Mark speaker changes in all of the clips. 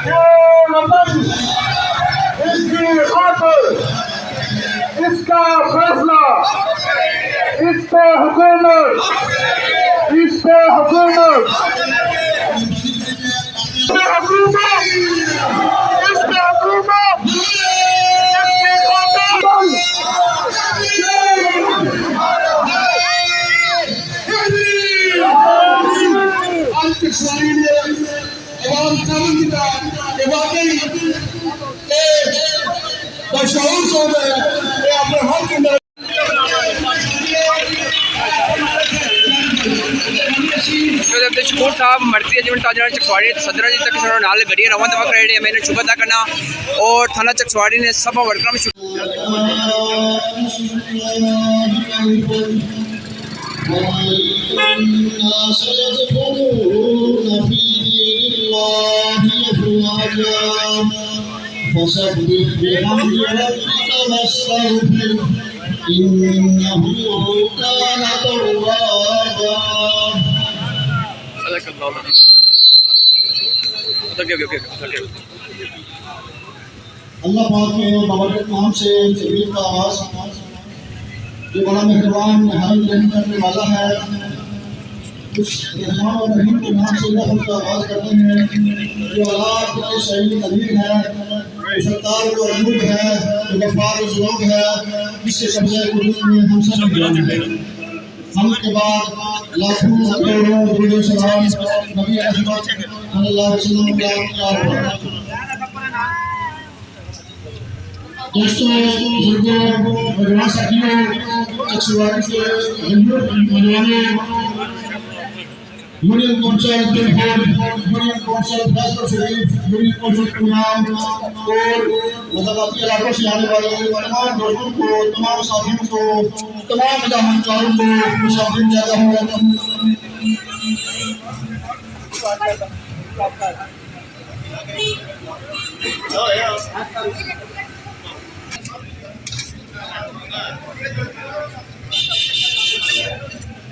Speaker 1: ये वतन इसकी खातिर, इसका फैसला, इस पे हुकूमत, इस पे हुकूमत, इस पे हुकूमत, इस पे हुकूमत, इसकी
Speaker 2: शकूर साहब मर्जी अजमन ताजर चकवाड़ी सदर जी तक नाल गड्डियां रवा दवा कर रहे मैंने शुक्र अदा करना और थाना चकवाड़ी ने सब वर्करों में
Speaker 1: अल्लाह पाक के बाबरकत नाम से तकबीर का आवाज़ जो बड़ा मेहरबान नहायत रहम करने वाला है, उस रहमान और रहीम के नाम से लफ्ज़ का आवाज़ करते हैं जो अल्लाह के सही कदीर है, सत्तार को अजूब है, जो गफ़ार ज़ुनूब है, इसके कब्ज़े कुदरत में हम सब जान हैं। हम के बाद लाखों करोड़ों दुरूद सलाम नबी अहमद सल्लल्लाहु अलैहि वसल्लम का दोस्तों, बुजुर्गों, नौजवान साथियों, चकवाड़ी के नौजवानों, union council union council Faisal Sharif, union council कुनाम और मज़हबी इलाकों से आने वाले तमाम दोस्तों को, तमाम साथियों को, तमाम मज़ाहमतकारों को मुसाफिर ज़्यादा हुआ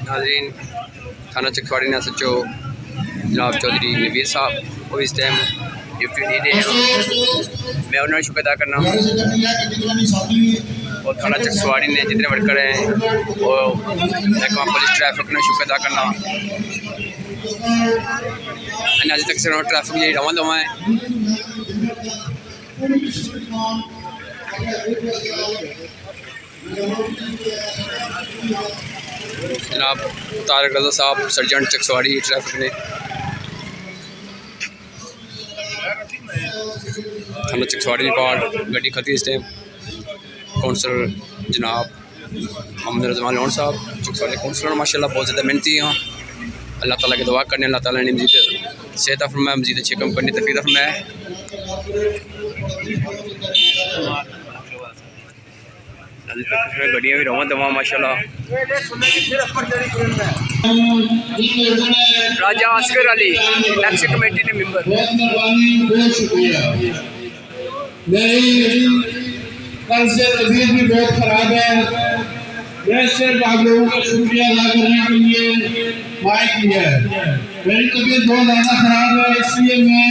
Speaker 2: नाज़रीन थाना चकवाड़ी ने सचो जनाब चौधरी नवीर साहब वो इस टाइम ड्यूटी दे रहे हैं, मैं उन्होंने शुक्र अदा करना और थाना चकवाड़ी ने जितने वर्कर हैं वो महकमा पुलिस ट्रैफिक ने शुक्र अदा करना। अज तक सिर्फ ट्रैफिक जी रवा दवा है जनाब तारक रज़ा साहब सर्जन चकवाड़ी ट्रैफिक ने थाना चकवाड़ी रिकॉर्ड गड्डी खती इस टाइम कौंसल जनाब मोहम्मद रज़मान लोन साहब चकवाड़ी कौंसलर माशाल्लाह बहुत ज़्यादा मेहनती हैं। अल्लाह ताला की दुआ करने, अल्लाह ताला ने मज़ीद सेहत फरमाए, मज़ीद अच्छी कम करने तौफीक फरमाए। गड्डियाँ भी रवा दवा माशाल्लाह। राजा असगर अली एक्शन कमेटी ने मेंबर,
Speaker 1: कल से तबीयत भी बहुत खराब है। मैं सिर्फ आप लोगों का शुक्रिया अदा करने के लिए माइक लिया है। मेरी तबीयत बहुत ज़्यादा खराब है, इसलिए मैं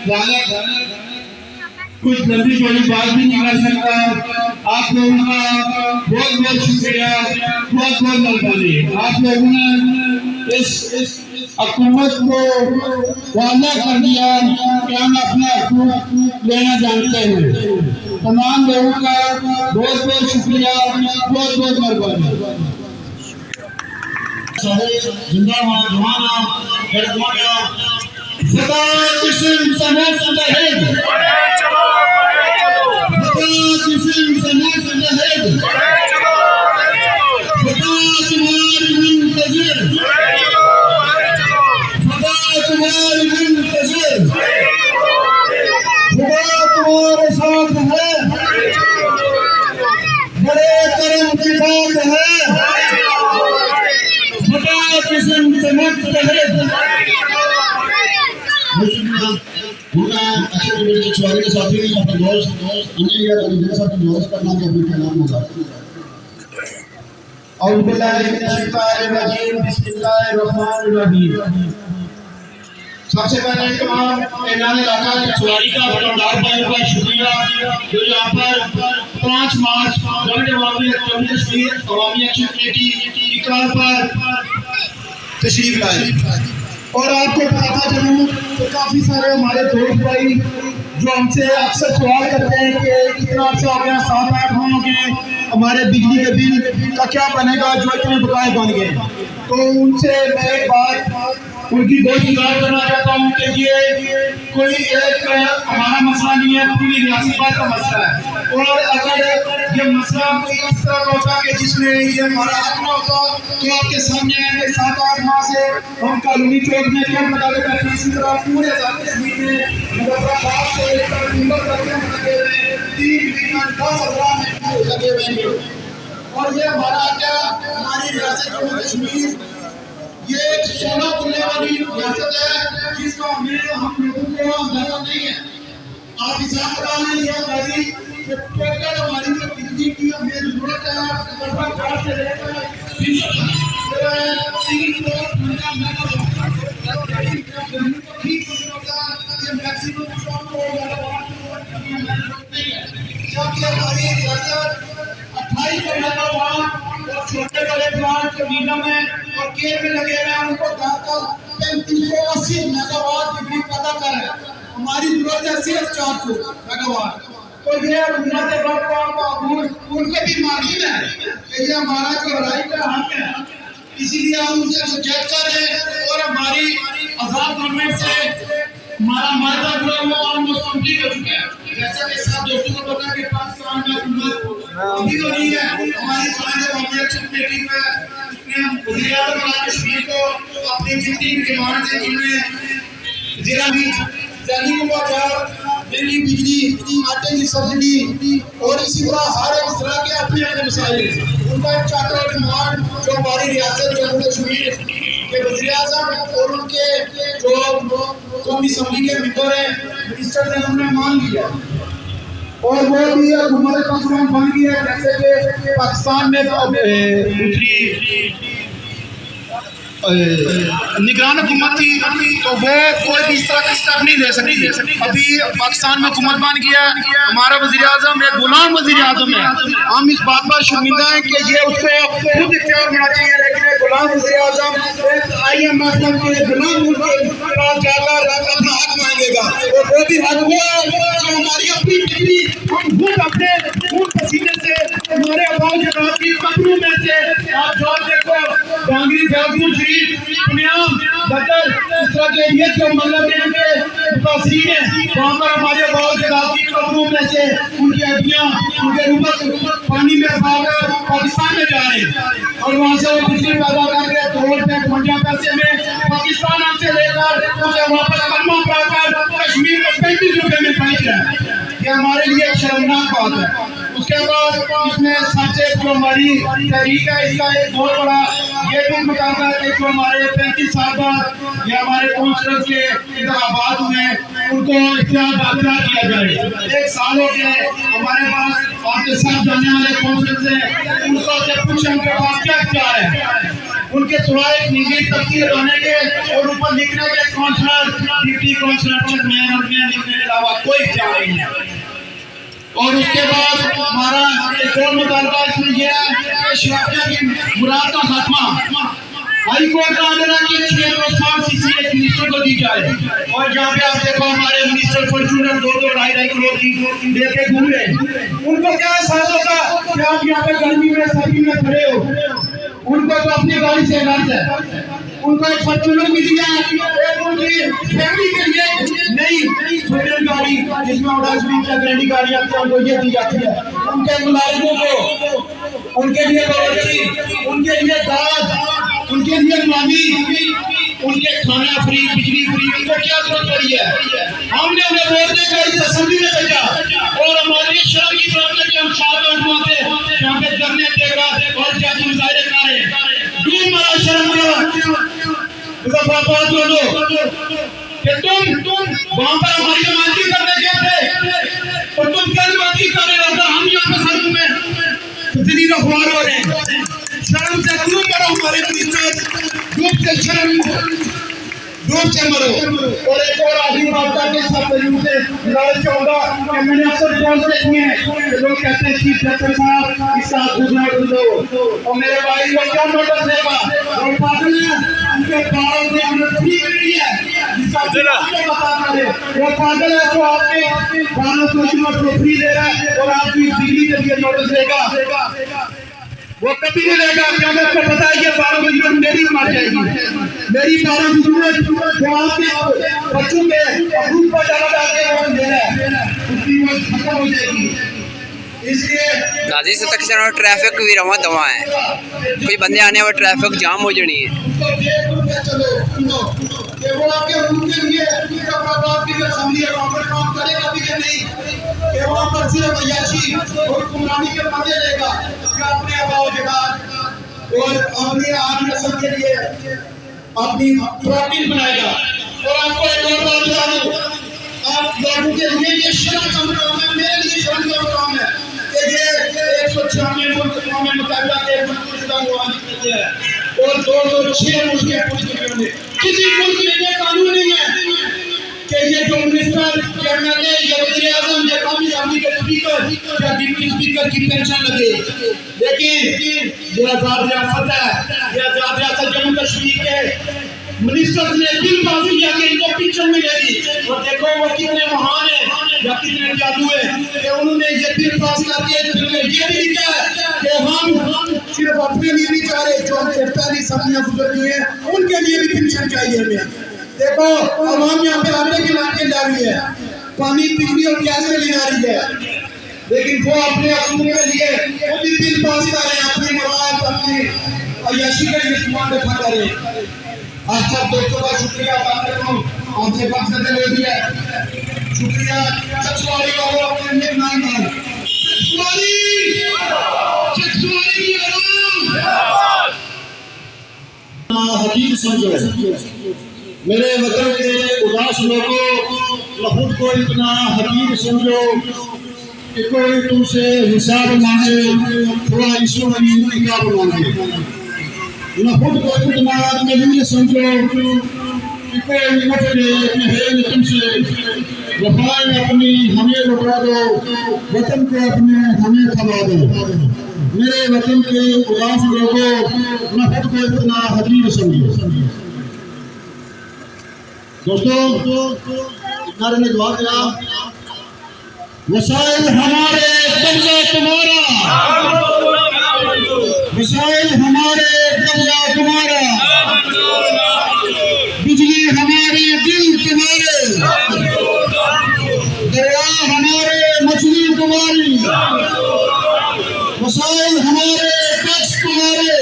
Speaker 1: ज़्यादा कुछ जल्दी कोई बात भी नहीं कर सकता। आप लोगों का बहुत बहुत शुक्रिया, बहुत बहुत मेहरबानी। आप लोगों ने इस हुकूमत को वादा कर दिया कि हम अपना हकूक़ लेना जानते हैं। तमाम लोगों का बहुत बहुत शुक्रिया, बहुत बहुत मेहरबानी। जिंदाबाद जवाना गढ़वाया सदा किस्म समय सदहेद, सदा किस्म समय सदहेद, सदा तुम्हारी मुंतज़िर, सदा तुम्हारी मुंतज़िर, खुदा तुम्हारे साथ है, बड़े करम की बात है, सदा किस्म चमक है। के साथी अपने दोस्त दोस्त करना जो भी नाम होगा। और सबसे पहले तमाम ऐलान इलाका चुवारी का बरकरार भाइयों का शुक्रिया जो यहाँ पर 5 मार्च वर्ल्ड जम्मू कश्मीर अवामी एक्शन कमेटी की कार पर तशरीफ लाए। और आपको बताता चलूँ तो काफ़ी सारे हमारे दोस्त भाई जो हमसे अक्सर सवाल करते हैं कि कितना अच्छा हो गया 7-8 माह हो गए, हमारे बिजली के बिल का क्या बनेगा जो इतने बकाए बन गए। तो उनसे मैं एक बात उनकी बहुत गुजारिश करना चाहता हूँ कि ये कोई एक हमारा मसला नहीं है, पूरी रियासत का मसला है। और अगर ये मसला कोई इस तरह का होता कि जिसमें ये हमारा हक न होता तो आपके सामने आएंगे 7-8 माह से हम कानूनी चौक में क्या मुताबिक करते हैं, इसी तरह पूरे कश्मीर में मुजफ्फराबाद से लेकर मुंबई तक के लगे हुए 3 मिलियन 10,000 लगे हुए हैं। और ये हमारा क्या हमारी रियासत जम्मू कश्मीर ये एक सोना खुलने वाली रियासत है जिसका हम लोगों को अंदाजा नहीं है। आप हिसाब लगा लें ये हमारी टोटल हमारी जो बिजली की हमें जरूरत है से लेकर 28 मेगावाट और छोटे बड़े प्लांट नीलम में और केर में लगे हुए हैं, उनको जाकर 3580 मेगावाट बिजली पैदा कर है। हमारी जरूरत है सिर्फ 400 मेगावाट। तो ये उनके भी मालूम है कि ये हमारा जो राइट है हक है, इसीलिए हम उनसे सुजैत कर रहे हैं। और हमारी आजाद गवर्नमेंट से हमारा मायदा जो है वो ऑलमोस्ट कंप्लीट हो चुका है। जैसा कि सब दोस्तों को पता है कि पाकिस्तान में हुकूमत अभी तो नहीं है। हमारी अवामी एक्शन कमेटी में वज़ीर आज़म कश्मीर को अपनी जितनी भी डिमांड थी जिनमें जिला भी दैनिक बाजार बिजली बिजली आटे की सब्सिडी और इसी तरह हर एक तरह के अपने अपने मसाइल उनका एक चार्टर डिमांड जो हमारी रियासत जम्मू कश्मीर के वज़ीर आज़म और उनके जो कौमी असम्बली के मेंबर हैं मिनिस्टर ने उन्होंने मान लिया और वो भी हुकूमत पाकिस्तान बन गई है। जैसे कि पाकिस्तान में दूसरी निगरान हुकूमत थी तो वो कोई भी इस तरह का स्टेप नहीं ले सकती। अभी पाकिस्तान में हुकूमत बन गया, हमारा वज़ीर आज़म एक गुलाम वज़ीर आज़म है। हम इस बात पर शर्मिंदा हैं कि ये उसको खुद इख्तियार होना चाहिए, लेकिन एक गुलाम वज़ीर आज़म IMF के गुलाम पास जाकर अपना हक मांगेगा और वो भी हक वो जो हमारी अपनी डिग्री हम खुद अपने खून पसीने से हमारे अबाव जनाब की कब्रों में से आप जो देखो डांगरी जागूर पुनियाम बदर इस तरह के ये जो मतलब के मुतासरीन है वहाँ पर हमारे बहुत जगह की कब्रों में से उनकी हड्डियाँ उनके रूबत पानी में बहाकर पाकिस्तान में जा रहे हैं और वहाँ से वो बिजली पैदा करके 2 रुपये 50 पैसे में पाकिस्तान हमसे लेकर उसे वापस कलमा पढ़ाकर कश्मीर को 35 रुपये में बेच रहा है। ये हमारे लिए एक शर्मनाक बात है। उसके बाद इसमें सबसे जो हमारी तहरीक है इसका एक बहुत बड़ा ये भी मुकाबला है कि जो हमारे 35 साल बाद ये हमारे काउंसलर के इंतखाबात हुए उनको इख्तियार किया जाए। 1 साल हो गए हमारे पास आपके साथ जाने वाले काउंसलर से उनको से पूछे उनके पास क्या इख्तियार है, उनके सिवाय एक निजी तस्वीर बनाने के और ऊपर लिखने के काउंसलर डिप्टी काउंसलर चेयरमैन और लिखने के अलावा कोई इख्तियार नहीं है। और उसके बाद हमारा एक और मुतालबा इसमें यह है कि शराफिया की मुराद का खात्मा हाई कोर्ट का आर्डर है कि 6 CC एक मिनिस्टर को दी जाए। और जहाँ पे आप देखो हमारे मिनिस्टर फॉर्चूनर 2-2-2.5 करोड़ की लेके घूम रहे हैं, उनको क्या एहसास होगा कि आप यहाँ पे गर्मी में सर्दी में खड़े हो। उनको तो अपनी गाड़ी से गर्ज है, उनको एक फॉर्चूनर मिल गया उनकी फैमिली के लिए नई स्विफ्ट गाड़ी जिसमें 10-20 गाड़ी आती है उनको ये दी जाती है। उनके मुलाजिमों को उनके लिए बावर्ची, उनके लिए दाद, उनके लिए मामी, उनके खाना फ्री, बिजली फ्री, उनको क्या जरूरत पड़ी है। हमने उन्हें वोट देकर इस असेंबली में भेजा और हमारी शर्म की बात है कि हम 7-8 माह से यहाँ पे धरने देकर और जाति मुजाहरे कर रहे हैं। हमारा शर्म मुजफ्फराबाद कि तुम वहाँ पर हमारी नुमाइंदगी करने गए थे और तुम क्या नुमाइंदगी कर रहे हो, हम यहाँ पे सड़कों में दिल्ली अखबार हो रहे हैं। शर्म से क्यों करो हमारे मिनिस्टर, डूब से शर्म डूब के मरो। और एक और आखिरी बात करके सब तरीकों से गुजारिश चाहूंगा कि मैंने अक्सर रिपोर्ट देखी है कि लोग कहते हैं चीफ जस्टिस साहब इसका नोटिस दो, और मेरे भाई वो क्या नोटिस देगा? वो पागल है, उनके 12 से फ्री मिली है जिसका बता रहे वो पागल है जो आपके 1200 फ्री दे रहा है और आपकी बिजली के लिए नोटिस देगा। वो कभी नहीं रहेगा क्योंकि आपको पता है ये 12 बजे मेरी मर जाएगी, मेरी 12 बजे जो आपके बच्चों के अबूत पर डाला डालते वो मेरा है उसकी वो खत्म हो जाएगी। इसलिए
Speaker 2: गाजी से तक ट्रैफिक भी रवा दवा है, कोई बंदे आने और ट्रैफिक जाम हो जानी है।
Speaker 1: वो आपके उनके लिए काम करेगा भी कि नहीं, कि वहाँ पर सिर्फ अय्याशी और गुमरानी के मजे लेगा कि अपने आबाओ जगात और अपनी आने नस्ल के लिए अपनी प्रोटीन बनाएगा। और आपको एक और बात बता दूं, आप लोगों के लिए ये शर्म का काम है, मेरे लिए शर्म का काम है कि ये 196 मुल्क मुताबिक के शुदा कहते हैं और 206 मुल्क के पुलिस में किसी मुल्क में ये कानून नहीं है कि ये जो मिनिस्टर या एमएलए या वज़ीर आज़म या कौमी असेंबली के स्पीकर या डिप्टी स्पीकर की पेंशन लगे। लेकिन ये आज़ाद रियासत है, ये आज़ाद रियासत जम्मू कश्मीर के मिनिस्टर ने बिल पास किया कि इनको पेंशन मिलेगी। और देखो वो कितने महान है या कितने जादू है कि उन्होंने ये बिल पास करके बिल में ये भी लिखा है कि हम सिर्फ अपने लिए नहीं चाह रहे, जो हमसे पहली सब्जियां गुजर गई हैं उनके लिए भी पेंशन चाहिए हमें। देखो आवाम यहाँ पे आटे की लाठी ला रही है, पानी बिजली और गैस के लिए आ रही है, लेकिन वो अपने अपने के लिए वो भी बिल पास कर रहे हैं, अपनी मवाद अपनी अय्याशी का इस्तेमाल बैठा कर रहे हैं। आज सब दोस्तों का शुक्रिया अदा करता हूँ, आपसे वक्त ले दिया, शुक्रिया। चकसवारी का वो अपने निक नाम है चकसवारी की आवाम हकीम समझो। मेरे वतन के उदास लोगों, खुद को इतना हकीम समझो कि कोई तुमसे हिसाब मांगे, थोड़ा ईश्वरी का मांगे। न खुद को इतना कबीर समझो कि कोई तुमसे वफाएं अपनी हमें लौटा दो, वतन को अपने हमें खबा दो। मेरे वतन के उदास लोगों, न खुद को इतना हकीम समझो। दोस्तों इतना ने दुआ किया, वसाइल हमारे कब्जा तुम्हारा, वसाइल हमारे कब्जा तुम्हारा, बिजली हमारे दिल तुम्हारे, दरिया हमारे मछली तुम्हारी, वसाइल हमारे टैक्स तुम्हारे,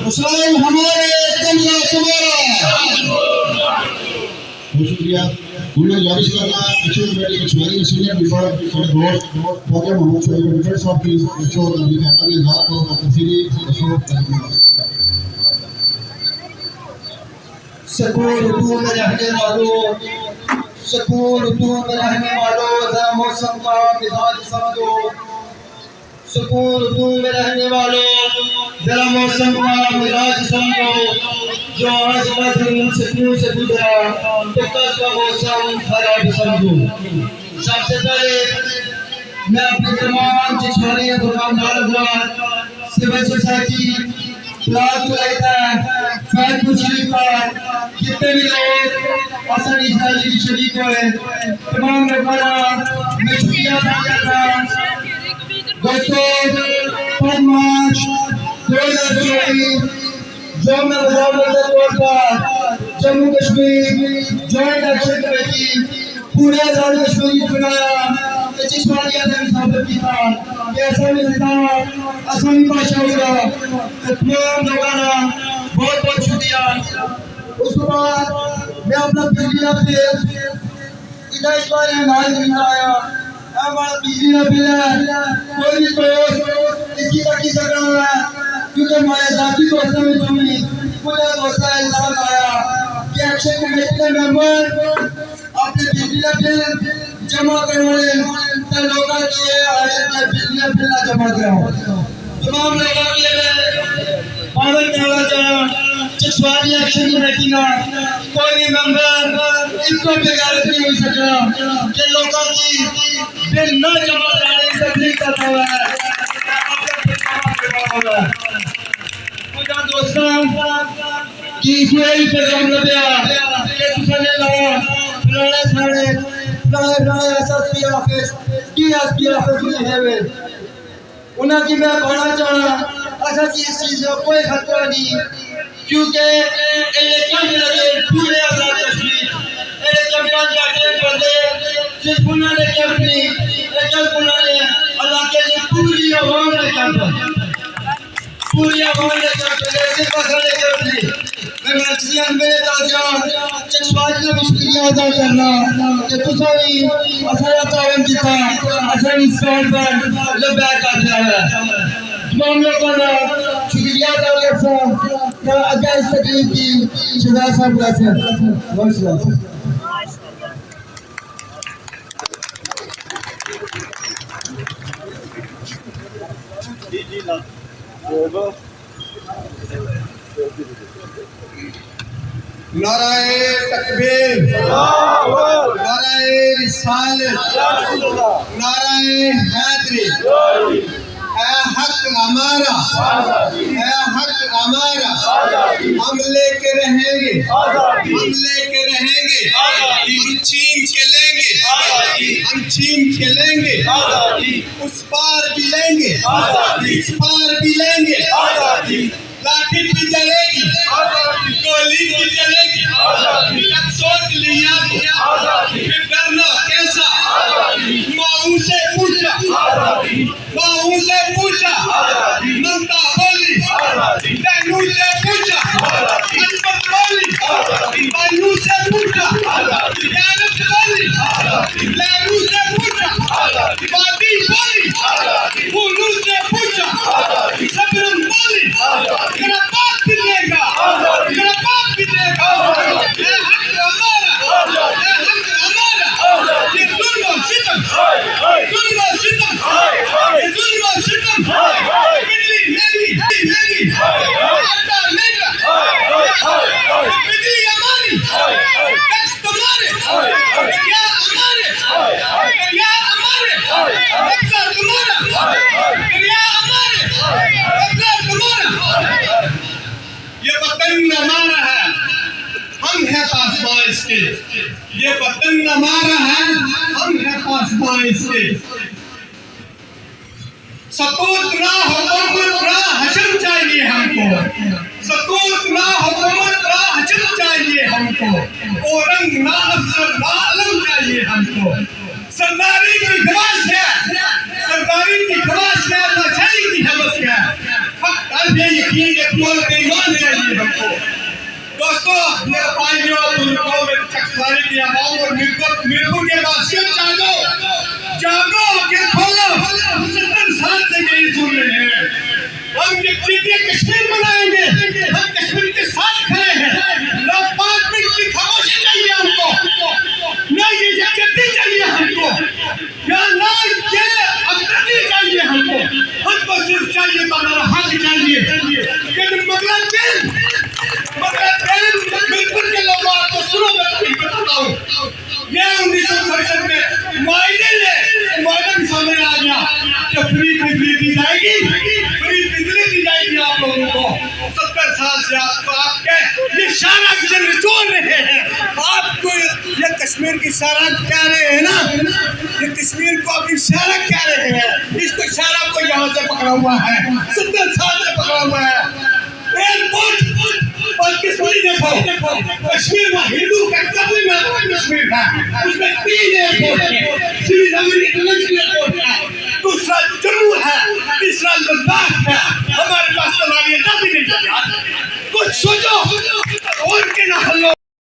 Speaker 1: वसाइल हमारे कब्जा तुम्हारा। शुक्रिया। उन्हें गुजारिश करना अच्छे मेरे कश्मीरी सीनियर विभाग के दोस्त फौजा मोहम्मद शहीद साहब की अच्छे और आगे हाथ को तफसीली सकून ऋतु में रहने वालों, सकून ऋतु में रहने वालों, जरा मौसम का मिजाज समझो। सकून ऋतु में रहने वालों, जरा मौसम का मिजाज समझो। जो आज का दिन सकून से गुजरा तो कल का मौसम खराब समझो। सबसे पहले मैं अपने तमाम चश्मारी दुकानदार सिविल सोसाइटी फैजपुर शरीफ का जितने भी लोग असल इस्लामी शरीक हुए तमाम लोगों मैं शुक्रिया अदा करता। दोस्तों 5 मार्च 2024 जो मैं वज़ीर के तौर पर Jammu Kashmir joint action committee पूरे आज़ाद कश्मीर बनाया जिस बात की स्थापना की था कि असमी भाषा होगा। तमाम लोगों का बहुत बहुत शुक्रिया। उसके बाद मैं अपना बिजली का बिल इस बार नहीं आया, हमारा बिजली का बिल है कोई भी दोस्त इसकी तरक्की कर रहा है क्योंकि हमारे जाति दोस्तों में जो भी पूरा दोस्ता इल्जाम आया कि एक्शन कमेटी के मेंबर अपने बिजली का बिल जमा करवाने तो लोगों के बिजली का बिल जमा कराओ। तमाम लोगों के लिए पावन कहना चाह
Speaker 3: चकवाली एक्शन कमेटी का कोई मेंबर इसको बेगैरत नहीं हो सका कि लोगों की बिल न जमा कराने की तकलीफ करता हुआ है। मुझे दोस्तों कि कोई पैगाम लभ्या कि तुसने लाया फलाने थाने फलाने एसएसपी ऑफिस डीएसपी ऑफिस में है वे उन्हें की मैं कहना चाहना असल की इस चीज़ का कोई खतरा नहीं क्योंकि इलेक्शन लगे पूरे आज़ाद कश्मीर इलेक्शन जाते बंदे सिर्फ उन्होंने अपनी एक उन्होंने इलाके की पूरी आवाम ने पूरी आवाम ने सिर्फ असल अपनी मैं मैक्सिमम मेरे ताजा चकवाली का शुक्रिया अदा करना कि तुसा भी असला तावन दिखा असली स्टॉल पर लब्बा कर रहा है तमाम लोगों का शुक्रिया अदा करता हूं अगर इस तकलीफ की शुदा साहब का से बहुत
Speaker 1: नाराए तकबीर, नाराए रिसालत, नाराए हैदरी। ऐ हक हमारा, ऐ हक हमारा, हम लेके रहेंगे, हम लेके रहेंगे, हम छीन के लेंगे, हम छीन के लेंगे, उस पार भी लेंगे, इस पार भी लेंगे, लाठी भी चलेगी, गोली भी चलेगी, जब सोच लिया तो फिर डरना कैसा? माऊ से पूछा, माऊ से पूछा, ममता बोली, तैनू से पूछा, अनपढ़ बोली, तैनू से पूछा, ज्ञानत बोली, लैनू से पूछा, बादी बोली, फूलू से पूछा, सबरम बोली, तेरा बाप भी देगा, तेरा बाप भी देगा, ये हक हमारा, ये हक हमारा, ये जुल्म और सितम, जुल्म और सितम, ये जुल्म और सितम, बिजली मेरी, आटा मेरा, बिजली हमारी, टैक्स तुम्हारे, क्या हमारे, क्या हमारे, अफसर तुम्हारा, क्या हमारे, अफसर तुम्हारा। ये वतन हमारा है, हम है पासबान इसके, ये वतन हमारा है, हम है पासबान इसके। सतूत ना हुकूमत ना हशम चाहिए हमको, सतूत ना हुकूमत ना हशम चाहिए हमको, औरंग ना अफसर ना अलम चाहिए हमको। सरदारी की ख्वाहिश है, सरदारी की ख्वाहिश है, बादशाही की हवस है, फक्त अल्लाह यकीन एक ईमान चाहिए हमको। दोस्तों मेरे भाइयों बुजुर्गों मेरे चकवाली की आवाम और मिरपुर के वासियों जागो, जागो आंखें खोलो, 70 साल से यही सुन रहे हैं। हम यकजहती कश्मीर बनाएंगे, हम कश्मीर के साथ खड़े हैं। ना 5 मिनट की खामोशी चाहिए हमको, ना ये यकजहती चाहिए हमको, या ना ये अफसरी चाहिए हमको सिर्फ चाहिए तो हमारा हक चाहिए। लेकिन मिरपुर के लोगों आपको सुनो मैं बताता हूँ, ये 1967 में माइडन सामने आ गया कि फ्री बिजली दी जाएगी, फ्री बिजली दी जाएगी आप लोगों को। 70 साल से आपके ये शारा से निचोड़ रहे हैं, आपको ये कश्मीर की शारा कह रहे हैं ना, ये कश्मीर को अपनी शारा कह रहे हैं, इसको शारा को यहाँ से पकड़ा हुआ है, 70 साल से पकड़ा हुआ है। एयरपोर्ट और कश्मीर देखो, कश्मीर में हिंदू का कभी में कश्मीर था, उसमें 3 एयरपोर्ट है, श्रीनगर इंटरनेशनल एयरपोर्ट है, दूसरा जम्मू है, तीसरा लद्दाख है। हमारे पास तो नावियता भी नहीं है यार, कुछ सोचो